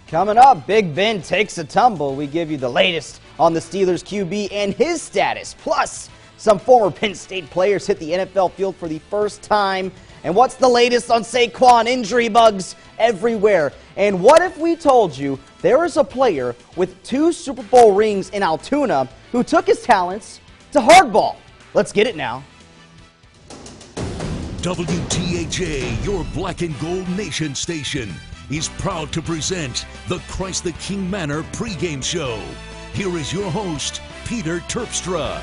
Coming up, Big Ben takes a tumble. We give you the latest on the Steelers QB and his status. Plus, some former Penn State players hit the NFL field for the first time. And what's the latest on Saquon? Injury bugs everywhere. And what if we told you there is a player with 2 Super Bowl rings in Altoona who took his talents to hardball? Let's get it now. WTHA, your black and gold nation station, is proud to present the Christ the King Manor pregame show. Here is your host, Peter Terpstra.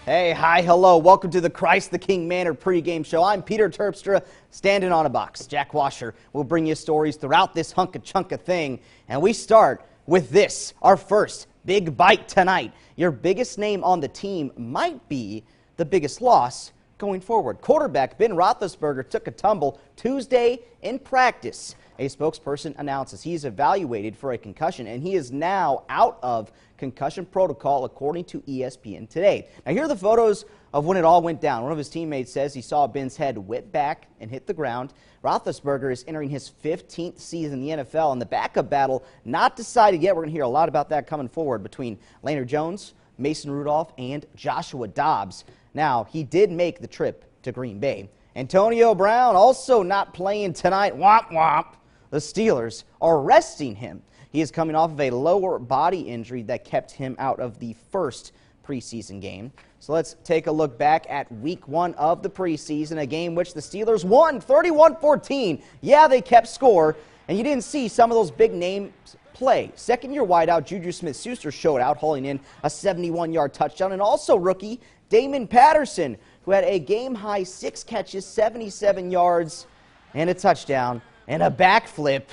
Hey, hi, hello. Welcome to the Christ the King Manor pregame show. I'm Peter Terpstra, standing on a box. Jack Washer will bring you stories throughout this hunka-chunka thing. And we start with this, our first big bite tonight. Your biggest name on the team might be the biggest loss going forward. Quarterback Ben Roethlisberger took a tumble Tuesday in practice. A spokesperson announces he's evaluated for a concussion, and he is now out of concussion protocol, according to ESPN today. Now, here are the photos of when it all went down. One of his teammates says he saw Ben's head whip back and hit the ground. Roethlisberger is entering his 15th season in the NFL, and the backup battle not decided yet. We're going to hear a lot about that coming forward between Leonard Jones, Mason Rudolph, and Joshua Dobbs. Now, he did make the trip to Green Bay. Antonio Brown also not playing tonight. Womp womp. The Steelers are resting him. He is coming off of a lower body injury that kept him out of the first preseason game. So let's take a look back at week 1 of the preseason, a game which the Steelers won 31-14. Yeah, they kept score, and you didn't see some of those big names play. Second-year wideout Juju Smith-Schuster showed out, hauling in a 71-yard touchdown, and also rookie Damon Patterson, who had a game-high 6 catches, 77 yards, and a touchdown, and a backflip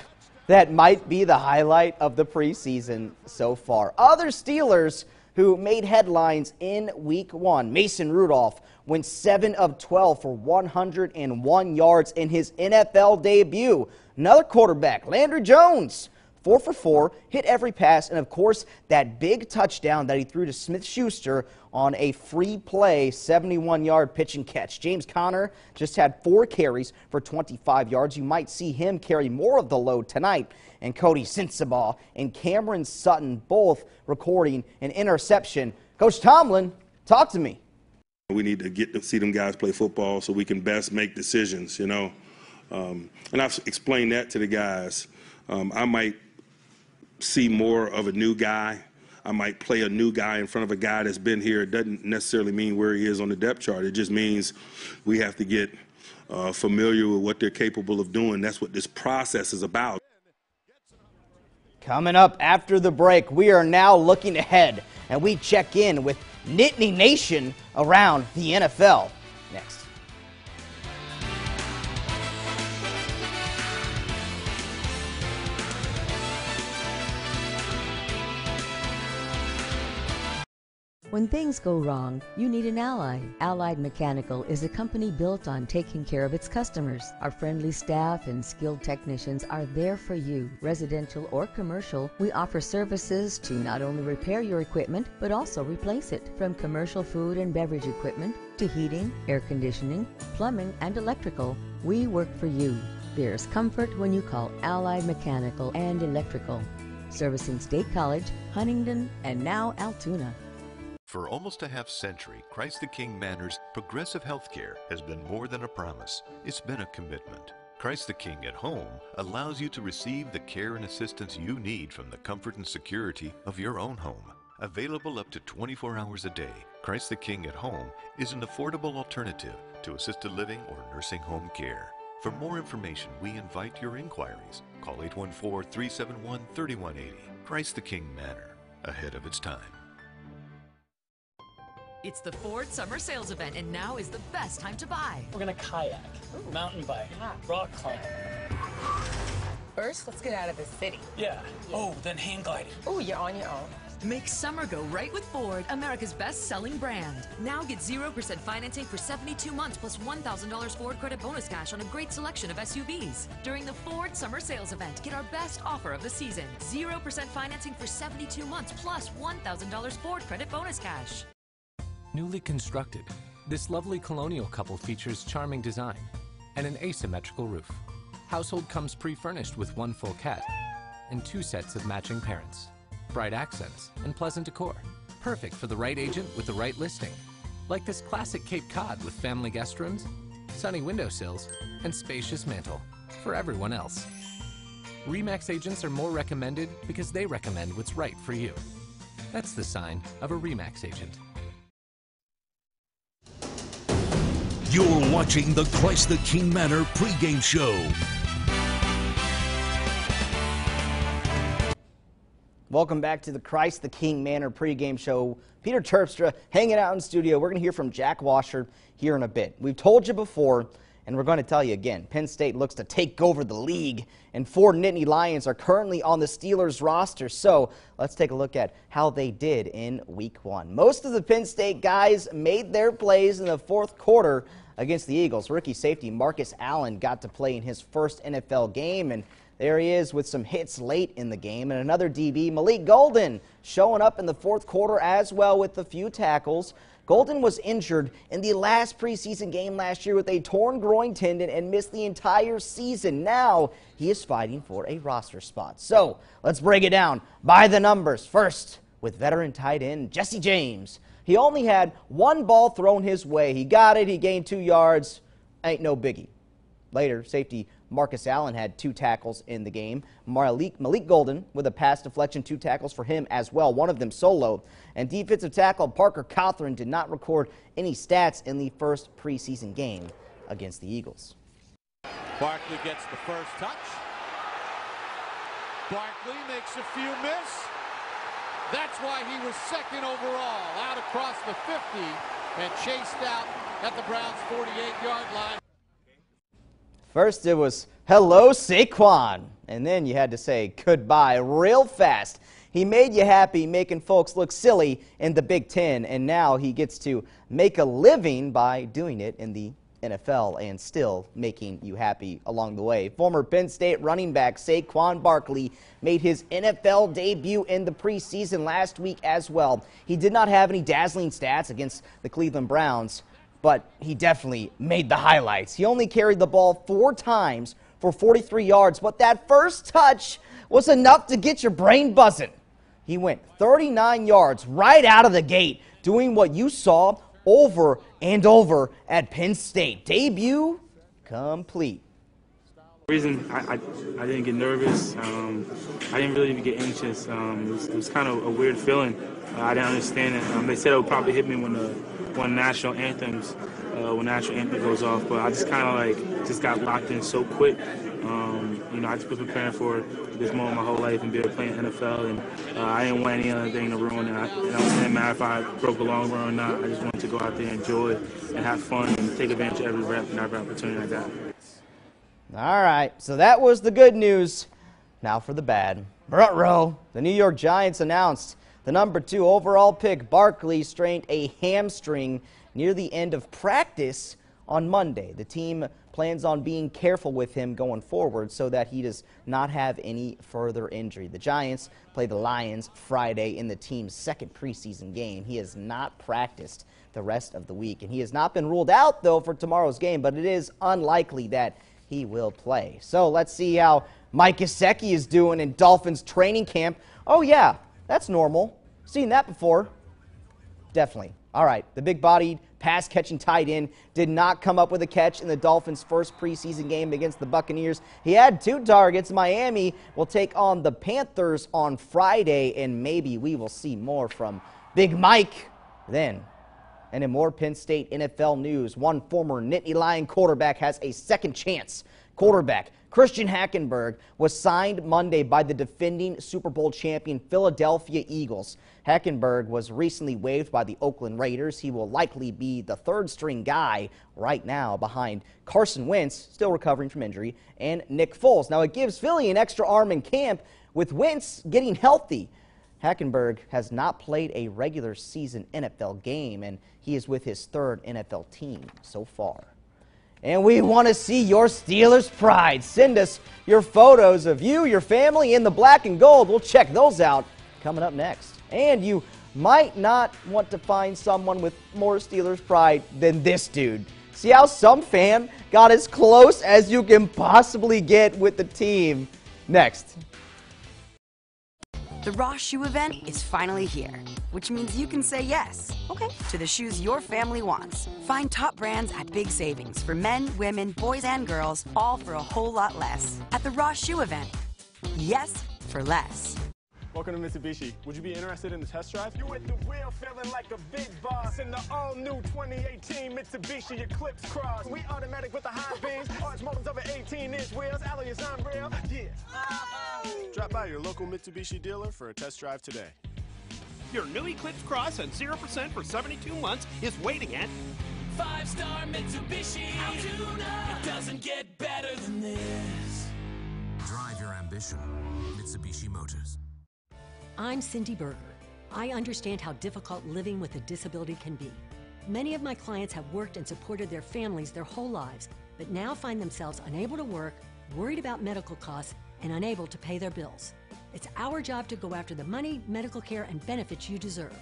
that might be the highlight of the preseason so far. Other Steelers who made headlines in week 1. Mason Rudolph went 7 of 12 for 101 yards in his NFL debut. Another quarterback, Leonard Jones, 4 for 4, hit every pass, and of course, that big touchdown that he threw to Smith-Schuster on a free play, 71-yard pitch and catch. James Conner just had 4 carries for 25 yards. You might see him carry more of the load tonight. And Cody Sensabaugh and Cameron Sutton both recording an interception. Coach Tomlin, talk to me. We need to get to see them guys play football so we can best make decisions, you know. And I've explained that to the guys. I might see more of a new guy. I might play a new guy in front of a guy that's been here. It doesn't necessarily mean where he is on the depth chart. It just means we have to get familiar with what they're capable of doing. That's what this process is about. Coming up after the break, we are now looking ahead, and we check in with Nittany Nation around the NFL. Next. When things go wrong, you need an ally. Allied Mechanical is a company built on taking care of its customers. Our friendly staff and skilled technicians are there for you. Residential or commercial, we offer services to not only repair your equipment, but also replace it. From commercial food and beverage equipment to heating, air conditioning, plumbing, and electrical, we work for you. There's comfort when you call Allied Mechanical and Electrical. Servicing State College, Huntingdon, and now Altoona. For almost a half-century, Christ the King Manor's progressive healthcare has been more than a promise. It's been a commitment. Christ the King at Home allows you to receive the care and assistance you need from the comfort and security of your own home. Available up to 24 hours a day, Christ the King at Home is an affordable alternative to assisted living or nursing home care. For more information, we invite your inquiries. Call 814-371-3180. Christ the King Manor, ahead of its time. It's the Ford Summer Sales Event, and now is the best time to buy. We're gonna kayak, mountain bike, rock climb. First, let's get out of the city. Yeah. Oh, then hang gliding. Oh, you're on your own. Make summer go right with Ford, America's best-selling brand. Now get 0% financing for 72 months plus $1,000 Ford credit bonus cash on a great selection of SUVs. During the Ford Summer Sales Event, get our best offer of the season. 0% financing for 72 months plus $1,000 Ford credit bonus cash. Newly constructed, this lovely colonial couple features charming design and an asymmetrical roof. Household comes pre-furnished with 1 full cat and 2 sets of matching parents. Bright accents and pleasant decor. Perfect for the right agent with the right listing. Like this classic Cape Cod with family guest rooms, sunny windowsills, and spacious mantle for everyone else. RE/MAX agents are more recommended because they recommend what's right for you. That's the sign of a RE/MAX agent. You're watching the Christ the King Manor pregame show. Welcome back to the Christ the King Manor pregame show. Peter Terpstra hanging out in studio. We're going to hear from Jack Washer here in a bit. We've told you before, and we're going to tell you again, Penn State looks to take over the league, and 4 Nittany Lions are currently on the Steelers roster. So let's take a look at how they did in Week 1. Most of the Penn State guys made their plays in the 4th quarter against the Eagles. Rookie safety Marcus Allen got to play in his first NFL game, and there he is with some hits late in the game. And another DB, Malik Golden, showing up in the 4th quarter as well with a few tackles. Golden was injured in the last preseason game last year with a torn groin tendon and missed the entire season. Now he is fighting for a roster spot. So let's break it down by the numbers. First, with veteran tight end Jesse James. He only had 1 ball thrown his way. He got it. He gained 2 yards. Ain't no biggie. Later, safety Marcus Allen had 2 tackles in the game. Malik Golden with a pass deflection, 2 tackles for him as well, one of them solo. And defensive tackle Parker Cothran did not record any stats in the first preseason game against the Eagles. Barkley gets the first touch. Barkley makes a few miss. That's why he was 2nd overall, out across the 50 and chased out at the Browns' 48-yard line. First it was, hello Saquon, and then you had to say goodbye real fast. He made you happy, making folks look silly in the Big Ten, and now he gets to make a living by doing it in the NFL and still making you happy along the way. Former Penn State running back Saquon Barkley made his NFL debut in the preseason last week as well. He did not have any dazzling stats against the Cleveland Browns, but he definitely made the highlights. He only carried the ball 4 times for 43 yards, but that first touch was enough to get your brain buzzing. He went 39 yards right out of the gate, doing what you saw over and over at Penn State. Debut complete. The reason I didn't get nervous, I didn't really even get anxious. It was kind of a weird feeling. I didn't understand it. They said it would probably hit me when the national anthem goes off, but I just kind of just got locked in so quick. I just been preparing for this moment my whole life and be able to play in NFL, and I didn't want any other thing to ruin it. It doesn't matter if I broke a long run or not. I just wanted to go out there and enjoy it and have fun and take advantage of every rep and every opportunity I got. All right, so that was the good news. Now for the bad. Ruh-roh. The New York Giants announced the number 2 overall pick, Barkley, strained a hamstring near the end of practice on Monday. The team plans on being careful with him going forward so that he does not have any further injury. The Giants play the Lions Friday in the team's 2nd preseason game. He has not practiced the rest of the week, and he has not been ruled out, though, for tomorrow's game, but it is unlikely that he will play. So let's see how Mike Gesicki is doing in Dolphins training camp. Oh, yeah, that's normal. Seen that before. Definitely. All right, the big-bodied, pass-catching tight end did not come up with a catch in the Dolphins' first preseason game against the Buccaneers. He had 2 targets. Miami will take on the Panthers on Friday, and maybe we will see more from Big Mike then. And in more Penn State NFL news, one former Nittany Lion quarterback has a second chance. Quarterback Christian Hackenberg was signed Monday by the defending Super Bowl champion Philadelphia Eagles. Hackenberg was recently waived by the Oakland Raiders. He will likely be the 3rd-string guy right now behind Carson Wentz, still recovering from injury, and Nick Foles. Now, it gives Philly an extra arm in camp with Wentz getting healthy. Hackenberg has not played a regular season NFL game, and he is with his 3rd NFL team so far. And we want to see your Steelers pride. Send us your photos of you, your family in the black and gold. We'll check those out coming up next. And you might not want to find someone with more Steelers pride than this dude. See how some fan got as close as you can possibly get with the team. Next. The Ross Shoe event is finally here, which means you can say yes, okay, to the shoes your family wants. Find top brands at big savings for men, women, boys, and girls, all for a whole lot less. At the Ross Shoe event. Yes for less. Welcome to Mitsubishi. Would you be interested in the test drive? You at the wheel feeling like a big boss in the all-new 2018 Mitsubishi Eclipse Cross. We automatic with the high beams, arch motors over 18-inch wheels, alloy is unreal, yeah. Drop by your local Mitsubishi dealer for a test drive today. Your new Eclipse Cross and 0% for 72 months is waiting at 5-star Mitsubishi Altoona. It doesn't get better than this. Drive your ambition. Mitsubishi Motors. I'm Cindy Berger. I understand how difficult living with a disability can be. Many of my clients have worked and supported their families their whole lives, but now find themselves unable to work, worried about medical costs, and unable to pay their bills. It's our job to go after the money, medical care, and benefits you deserve.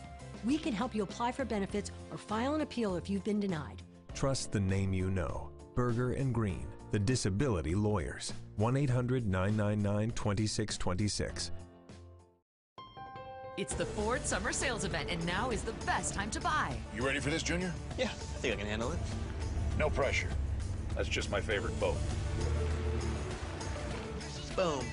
We can help you apply for benefits or file an appeal if you've been denied. Trust the name you know. Berger and Green, the disability lawyers. 1-800-999-2626. It's the Ford Summer Sales Event, and now is the best time to buy. You ready for this, Junior? Yeah, I think I can handle it. No pressure. That's just my favorite boat. Boom.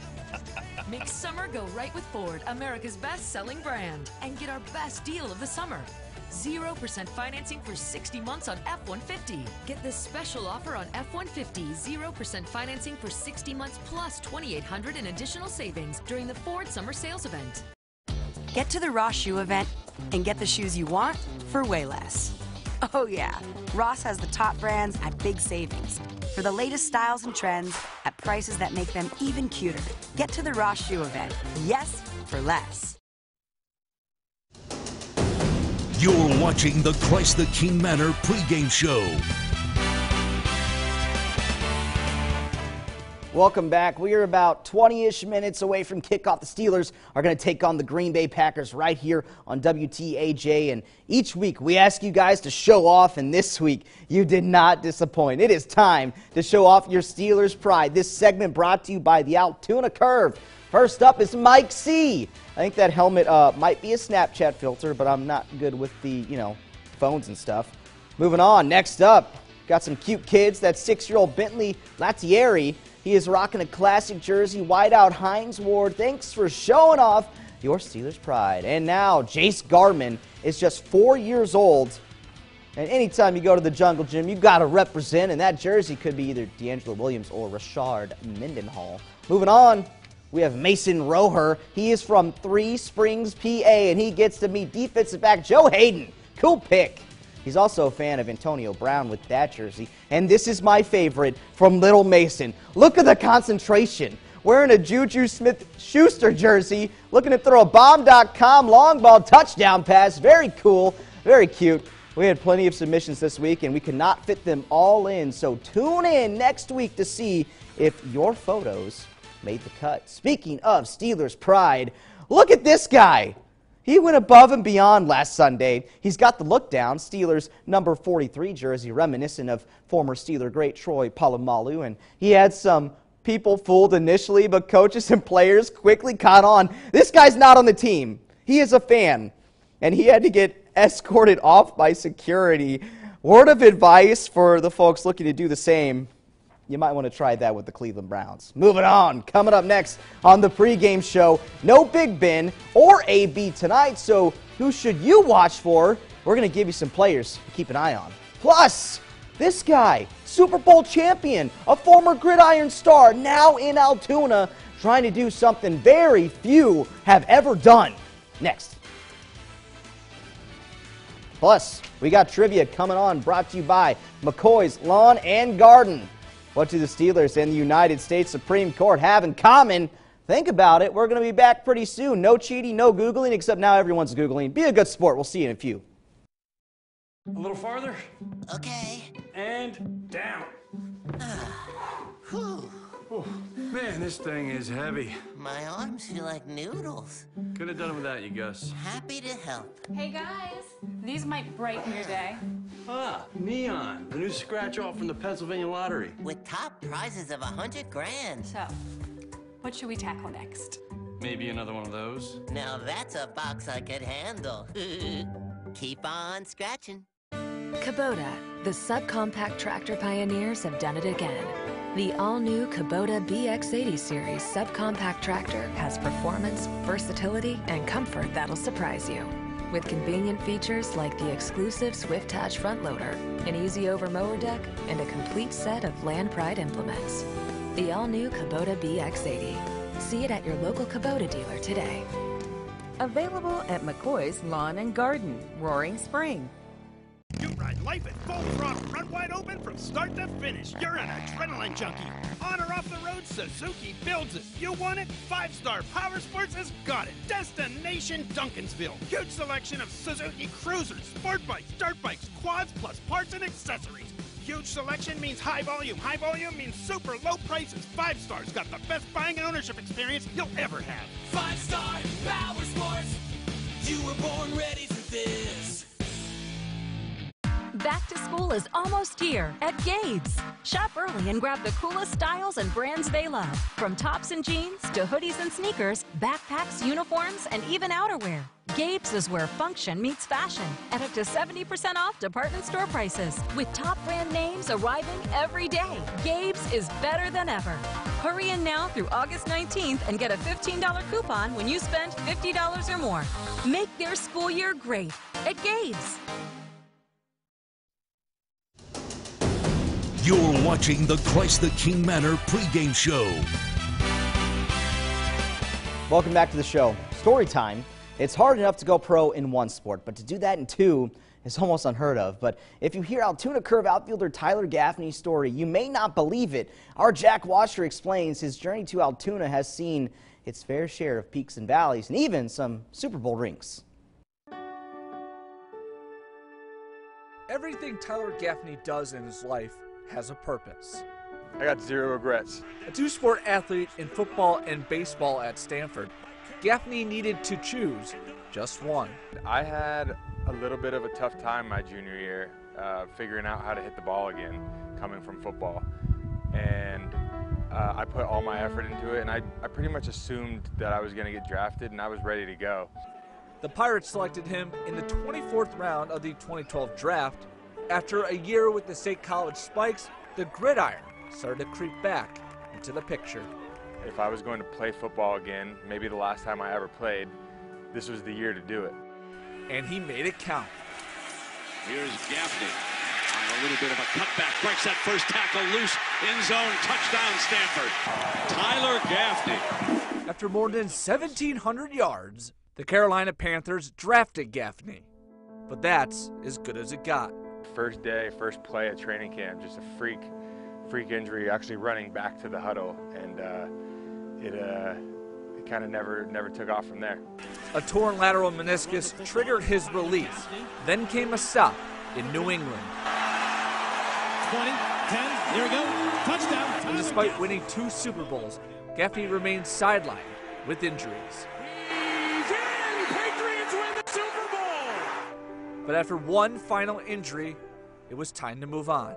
Make summer go right with Ford, America's best-selling brand, and get our best deal of the summer. 0% financing for 60 months on F-150. Get this special offer on F-150, 0% financing for 60 months plus $2,800 in additional savings during the Ford Summer Sales Event. Get to the Ross Shoe event and get the shoes you want for way less. Oh yeah, Ross has the top brands at big savings for the latest styles and trends at prices that make them even cuter. Get to the Ross Shoe event. Yes for less. You're watching the Christ the King Manor pregame show. Welcome back. We are about 20-ish minutes away from kickoff. The Steelers are going to take on the Green Bay Packers right here on WTAJ. And each week we ask you guys to show off, and this week you did not disappoint. It is time to show off your Steelers pride. This segment brought to you by the Altoona Curve. First up is Mike C. I think that helmet might be a Snapchat filter, but I'm not good with the, phones and stuff. Moving on, next up, got some cute kids. That's 6-year-old Bentley Latieri. He is rocking a classic jersey, whiteout Heinz Ward. Thanks for showing off your Steelers pride. And now, Jace Garman is just 4 years old. And anytime you go to the Jungle Gym, you got to represent. And that jersey could be either D'Angelo Williams or Rashard Mendenhall. Moving on, we have Mason Roher. He is from Three Springs, PA, and he gets to meet defensive back Joe Hayden. Cool pick. He's also a fan of Antonio Brown with that jersey. And this is my favorite from Little Mason. Look at the concentration. Wearing a Juju Smith-Schuster jersey, looking to throw a bomb.com long ball touchdown pass. Very cool, very cute. We had plenty of submissions this week, and we could not fit them all in. So tune in next week to see if your photos made the cut. Speaking of Steelers pride, look at this guy. He went above and beyond last Sunday. He's got the look down, Steelers number 43 jersey, reminiscent of former Steeler great Troy Polamalu. And he had some people fooled initially, but coaches and players quickly caught on. This guy's not on the team. He is a fan, and he had to get escorted off by security. Word of advice for the folks looking to do the same. You might want to try that with the Cleveland Browns. Moving on, coming up next on the pregame show, no Big Ben or AB tonight, so who should you watch for? We're going to give you some players to keep an eye on. Plus, this guy, Super Bowl champion, a former gridiron star, now in Altoona, trying to do something very few have ever done. Next. Plus, we got trivia coming on, brought to you by McCoy's Lawn and Garden. What do the Steelers and the United States Supreme Court have in common? Think about it. We're going to be back pretty soon. No cheating, no Googling, except now everyone's Googling. Be a good sport. We'll see you in a few. A little farther. Okay. And down. Man, this thing is heavy. My arms feel like noodles. Could have done it without you, Gus. Happy to help. Hey guys, these might brighten your day. Ah, Neon, the new scratch-off from the Pennsylvania Lottery. With top prizes of $100 grand. So, what should we tackle next? Maybe another one of those? Now that's a box I could handle. Keep on scratching. Kubota, the subcompact tractor pioneers have done it again. The all-new Kubota BX80 series subcompact tractor has performance, versatility, and comfort that'll surprise you. With convenient features like the exclusive Swift Hatch front loader, an easy-over mower deck, and a complete set of Land Pride implements. The all-new Kubota BX80. See it at your local Kubota dealer today. Available at McCoy's Lawn and Garden, Roaring Spring. You ride life at full throttle, run wide open from start to finish. You're an adrenaline junkie. On or off the road, Suzuki builds it. You want it? 5-Star Power Sports has got it. Destination Duncansville. Huge selection of Suzuki cruisers, sport bikes, dirt bikes, quads, plus parts and accessories. Huge selection means high volume. High volume means super low prices. 5-Star's got the best buying and ownership experience you'll ever have. 5-Star Power Sports. You were born ready for this. Back to school is almost here at Gabe's. Shop early and grab the coolest styles and brands they love. From tops and jeans to hoodies and sneakers, backpacks, uniforms, and even outerwear. Gabe's is where function meets fashion at up to 70% off department store prices. With top brand names arriving every day, Gabe's is better than ever. Hurry in now through August 19th and get a $15 coupon when you spend $50 or more. Make their school year great at Gabe's. You're watching the Christ the King Manor pregame show. Welcome back to the show. Story time. It's hard enough to go pro in one sport, but to do that in two is almost unheard of. But if you hear Altoona Curve outfielder Tyler Gaffney's story, you may not believe it. Our Jack Washer explains his journey to Altoona has seen its fair share of peaks and valleys and even some Super Bowl rings. Everything Tyler Gaffney does in his life has a purpose. I got zero regrets. A two-sport athlete in football and baseball at Stanford, Gaffney needed to choose just one. I had a little bit of a tough time my junior year figuring out how to hit the ball again coming from football. And I put all my effort into it, and I pretty much assumed that I was going to get drafted, and I was ready to go. The Pirates selected him in the 24th round of the 2012 draft. After a year with the State College Spikes, the gridiron started to creep back into the picture. If I was going to play football again, maybe the last time I ever played, this was the year to do it. And he made it count. Here's Gaffney on a little bit of a cutback, breaks that first tackle loose, end zone, touchdown Stanford. Tyler Gaffney. After more than 1,700 yards, the Carolina Panthers drafted Gaffney. But that's as good as it got. First day, first play at training camp, just a freak injury, actually running back to the huddle, and it kind of never took off from there. A torn lateral meniscus triggered his release. Then came a stop in New England. 20, 10, here we go, touchdown. And despite winning 2 Super Bowls, Gaffney remained sidelined with injuries. Patriots win the Super Bowl. But after one final injury, it was time to move on.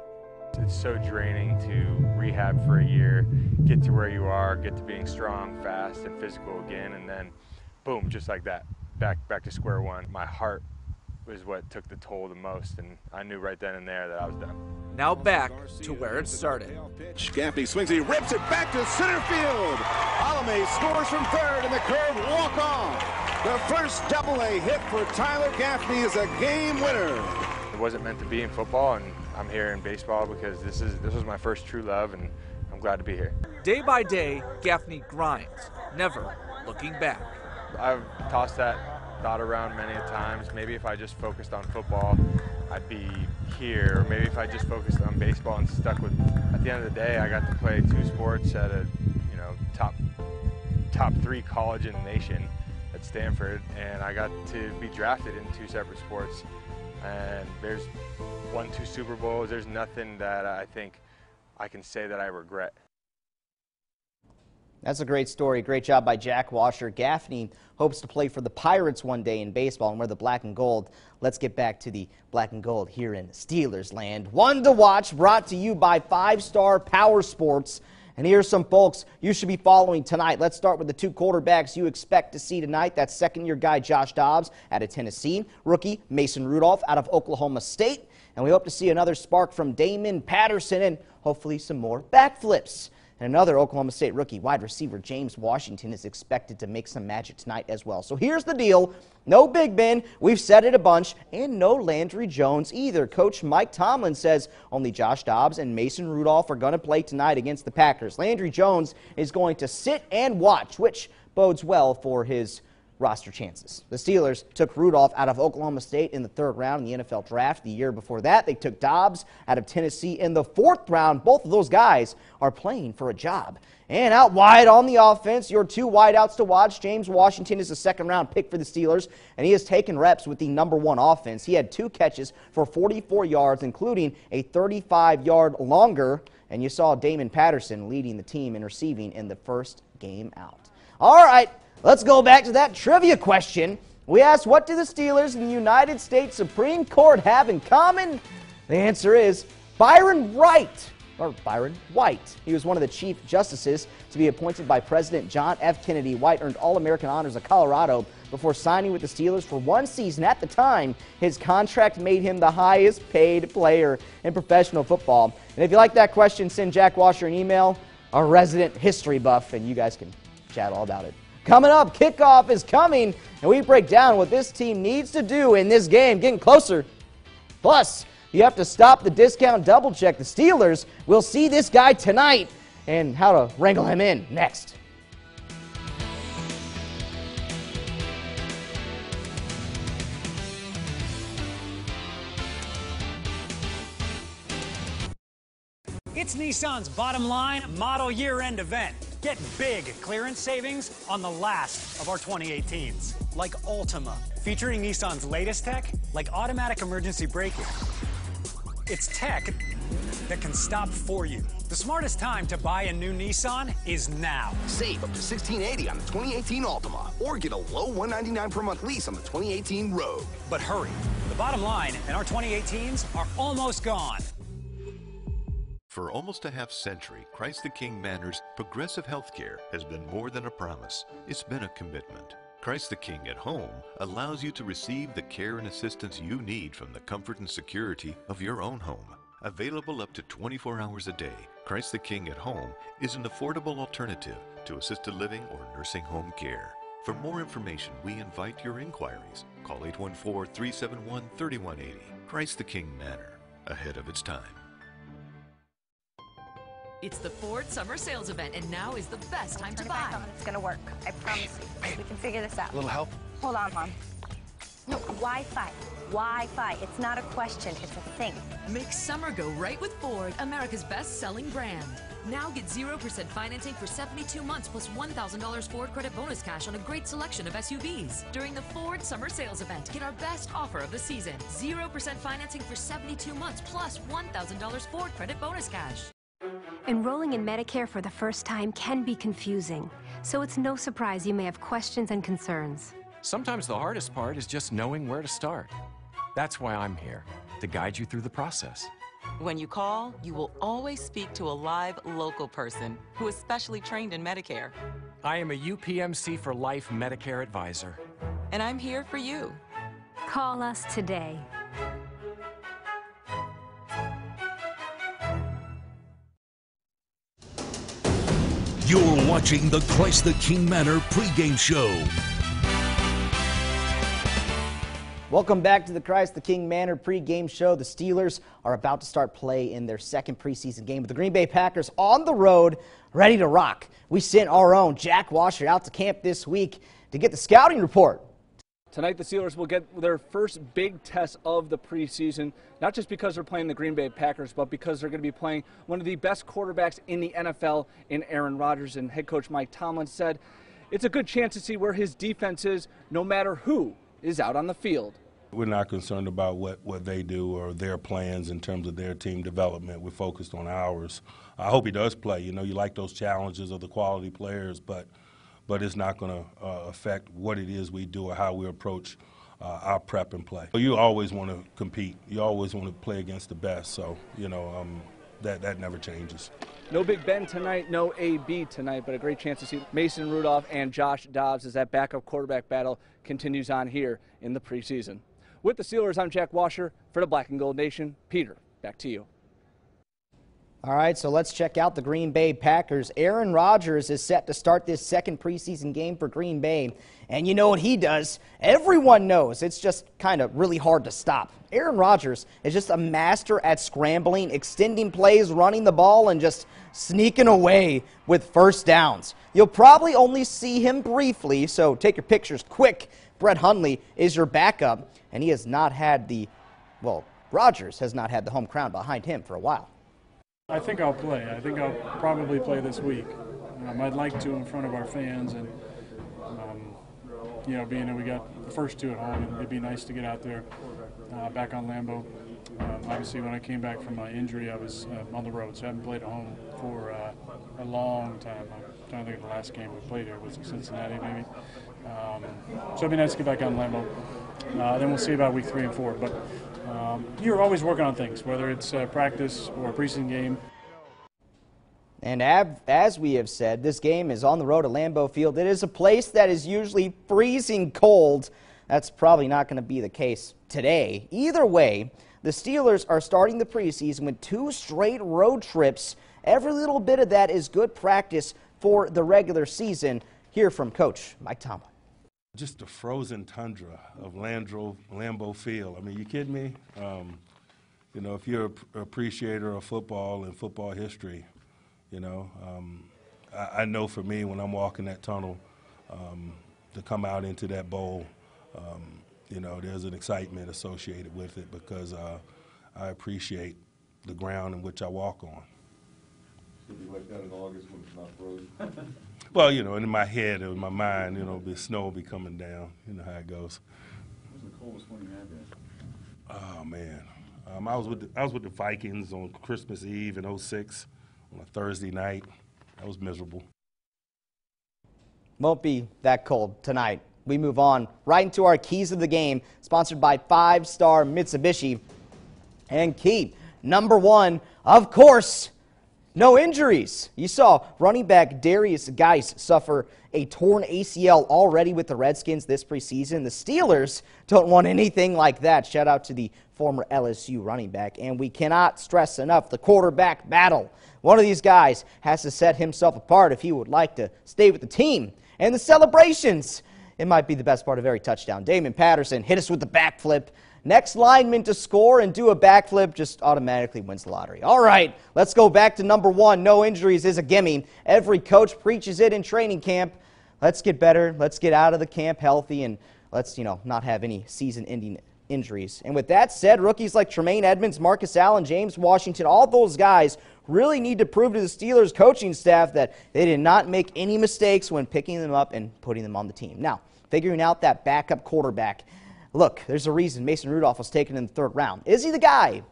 It's so draining to rehab for a year, get to where you are, get to being strong, fast, and physical again, and then boom, just like that, back to square one. My heart was what took the toll the most, and I knew right then and there that I was done. Now back to where it started. Gaffney swings, he rips it back to center field. Alame scores from third, and the Curve walk off. The first double-A hit for Tyler Gaffney is a game winner. It wasn't meant to be in football, and I'm here in baseball because this was my first true love, and I'm glad to be here. Day by day, Gaffney grinds, never looking back. I've tossed that thought around many times. Maybe if I just focused on football, I'd be here. Or maybe if I just focused on baseball and stuck with. At the end of the day, I got to play 2 sports at a top 3 college in the nation at Stanford, and I got to be drafted in 2 separate sports. And there's won 2 Super Bowls. There's nothing that I think I can say that I regret. That's a great story. Great job by Jack Washer. Gaffney hopes to play for the Pirates one day in baseball, and we're the black and gold. Let's get back to the black and gold here in Steelers land. One to watch, brought to you by 5-Star Power Sports. And here's some folks you should be following tonight. Let's start with the two quarterbacks you expect to see tonight. That's second-year guy Josh Dobbs out of Tennessee, rookie Mason Rudolph out of Oklahoma State. And we hope to see another spark from Damon Patterson and hopefully some more backflips. And another Oklahoma State rookie, wide receiver James Washington, is expected to make some magic tonight as well. So here's the deal. No Big Ben, we've said it a bunch, and no Landry Jones either. Coach Mike Tomlin says only Josh Dobbs and Mason Rudolph are going to play tonight against the Packers. Landry Jones is going to sit and watch, which bodes well for his roster chances. The Steelers took Rudolph out of Oklahoma State in the 3rd round in the NFL draft. The year before that, they took Dobbs out of Tennessee in the 4th round. Both of those guys are playing for a job. And out wide on the offense, your two wideouts to watch. James Washington is a 2nd-round pick for the Steelers, and he has taken reps with the #1 offense. He had 2 catches for 44 yards, including a 35-yard longer. And you saw Damon Patterson leading the team in receiving in the first game out. All right. Let's go back to that trivia question. We asked, what do the Steelers and the United States Supreme Court have in common? The answer is Byron White. He was one of the chief justices to be appointed by President John F. Kennedy. White earned All-American honors at Colorado before signing with the Steelers for 1 season. At the time, his contract made him the highest paid player in professional football. And if you like that question, send Jack Washer an email, our resident history buff, and you guys can chat all about it. Coming up, kickoff is coming, and we break down what this team needs to do in this game, getting closer. Plus, you have to stop the discount double check. The Steelers will see this guy tonight and how to wrangle him in next. It's Nissan's Bottom Line Model Year-End event. Get big clearance savings on the last of our 2018s, like Altima, featuring Nissan's latest tech, like automatic emergency braking. It's tech that can stop for you. The smartest time to buy a new Nissan is now. Save up to $1,680 on the 2018 Altima, or get a low $199 per month lease on the 2018 Rogue. But hurry, the Bottom Line and our 2018s are almost gone. For almost a half-century, Christ the King Manor's progressive healthcare has been more than a promise. It's been a commitment. Christ the King at Home allows you to receive the care and assistance you need from the comfort and security of your own home. Available up to 24 hours a day, Christ the King at Home is an affordable alternative to assisted living or nursing home care. For more information, we invite your inquiries. Call 814-371-3180. Christ the King Manor, ahead of its time. It's the Ford Summer Sales Event, and now is the best time to buy. It's gonna work. I promise you. We can figure this out. A little help? Hold on, Mom. No, Wi-Fi. Wi-Fi. It's not a question. It's a thing. Make summer go right with Ford, America's best-selling brand. Now get 0% financing for 72 months plus $1,000 Ford credit bonus cash on a great selection of SUVs. During the Ford Summer Sales Event, get our best offer of the season. 0% financing for 72 months plus $1,000 Ford credit bonus cash. Enrolling in Medicare for the first time can be confusing, so it's no surprise you may have questions and concerns. Sometimes the hardest part is just knowing where to start. That's why I'm here, to guide you through the process. When you call, you will always speak to a live local person who is specially trained in Medicare. I am a UPMC for Life Medicare advisor. And I'm here for you. Call us today. You're watching the Christ the King Manor pregame show. Welcome back to the Christ the King Manor pregame show. The Steelers are about to start play in their second preseason game with the Green Bay Packers on the road, ready to rock. We sent our own Jack Washer out to camp this week to get the scouting report. Tonight, the Steelers will get their first big test of the preseason, not just because they're playing the Green Bay Packers, but because they're going to be playing one of the best quarterbacks in the NFL in Aaron Rodgers. And head coach Mike Tomlin said it's a good chance to see where his defense is no matter who is out on the field. We're not concerned about what they do or their plans in terms of their team development. We're focused on ours. I hope he does play. You know, you like those challenges of the quality players, but it's not going to affect what it is we do or how we approach our prep and play. You always want to compete. You always want to play against the best. So, you know, that never changes. No Big Ben tonight, no AB tonight, but a great chance to see Mason Rudolph and Josh Dobbs as that backup quarterback battle continues on here in the preseason. With the Steelers, I'm Jack Washer for the Black and Gold Nation. Peter, back to you. All right, so let's check out the Green Bay Packers. Aaron Rodgers is set to start this second preseason game for Green Bay. And you know what he does? Everyone knows it's just kind of really hard to stop. Aaron Rodgers is just a master at scrambling, extending plays, running the ball, and just sneaking away with first downs. You'll probably only see him briefly, so take your pictures quick. Brett Hundley is your backup, and he has not had Rodgers has not had the home crown behind him for a while. I think I'll play. I think I'll probably play this week. I'd like to in front of our fans, and you know, being that we got the first two at home, it'd be nice to get out there back on Lambeau. Obviously, when I came back from my injury, I was on the road, so I haven't played at home for a long time. I'm trying to think of the last game we played here. Was it Cincinnati, maybe? So it'd be nice to get back on Lambeau. Then we'll see about week 3 and 4. But you're always working on things, whether it's practice or a preseason game. And as we have said, this game is on the road at Lambeau Field. It is a place that is usually freezing cold. That's probably not going to be the case today. Either way, the Steelers are starting the preseason with 2 straight road trips. Every little bit of that is good practice for the regular season. Hear from Coach Mike Tomlin. Just the frozen tundra of Lambeau Field. I mean, you kidding me? You know, if you're an appreciator of football and football history, you know, I know for me when I'm walking that tunnel to come out into that bowl, you know, there's an excitement associated with it because I appreciate the ground in which I walk on. It'll be like that in August when it's not frozen. Well, you know, in my head or in my mind, you know, the snow will be coming down. You know how it goes. What was the coldest one you had there? Oh man, I was with the Vikings on Christmas Eve in '06 on a Thursday night. That was miserable. Won't be that cold tonight. We move on right into our keys of the game, sponsored by 5-Star Mitsubishi. And key number 1, of course, no injuries. You saw running back Darius Geis suffer a torn ACL already with the Redskins this preseason. The Steelers don't want anything like that. Shout out to the former LSU running back. And we cannot stress enough the quarterback battle. One of these guys has to set himself apart if he would like to stay with the team. And the celebrations, it might be the best part of every touchdown. Damon Patterson hit us with the backflip. Next lineman to score and do a backflip just automatically wins the lottery. All right, let's go back to number 1. No injuries is a gimme. Every coach preaches it in training camp. Let's get better. Let's get out of the camp healthy, and let's, you know, not have any season-ending injuries. And with that said, rookies like Tremaine Edmonds, Marcus Allen, James Washington, all those guys really need to prove to the Steelers coaching staff that they did not make any mistakes when picking them up and putting them on the team. Now, figuring out that backup quarterback. Look, there's a reason Mason Rudolph was taken in the 3rd round. Is he the guy?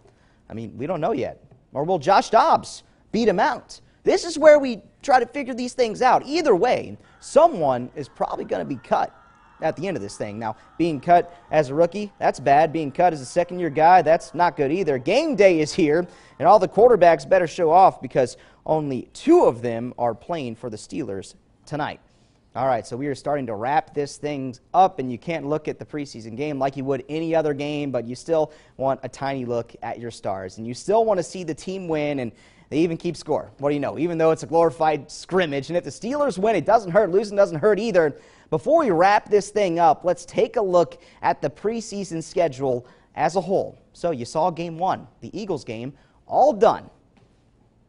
I mean, we don't know yet. Or will Josh Dobbs beat him out? This is where we try to figure these things out. Either way, someone is probably going to be cut at the end of this thing. Now, being cut as a rookie, that's bad. Being cut as a second-year guy, that's not good either. Game day is here, and all the quarterbacks better show off because only 2 of them are playing for the Steelers tonight. All right, so we are starting to wrap this thing up, and you can't look at the preseason game like you would any other game, but you still want a tiny look at your stars, and you still want to see the team win, and they even keep score. What do you know? Even though it's a glorified scrimmage, and if the Steelers win, it doesn't hurt. Losing doesn't hurt either. Before we wrap this thing up, let's take a look at the preseason schedule as a whole. So you saw Game 1, the Eagles game, all done.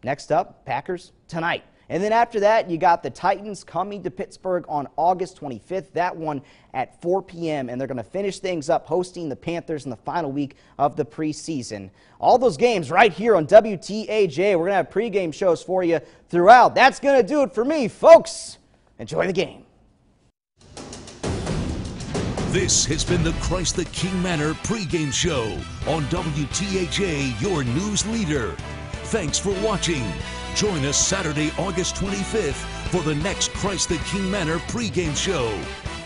Next up, Packers tonight. And then after that, you got the Titans coming to Pittsburgh on August 25th. That one at 4 p.m. And they're going to finish things up hosting the Panthers in the final week of the preseason. All those games right here on WTAJ. We're going to have pregame shows for you throughout. That's going to do it for me, folks. Enjoy the game. This has been the Christ the King Manor pregame show on WTHA, your news leader. Thanks for watching. Join us Saturday, August 25th for the next Christ the King Manor pregame show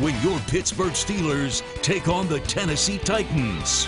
when your Pittsburgh Steelers take on the Tennessee Titans.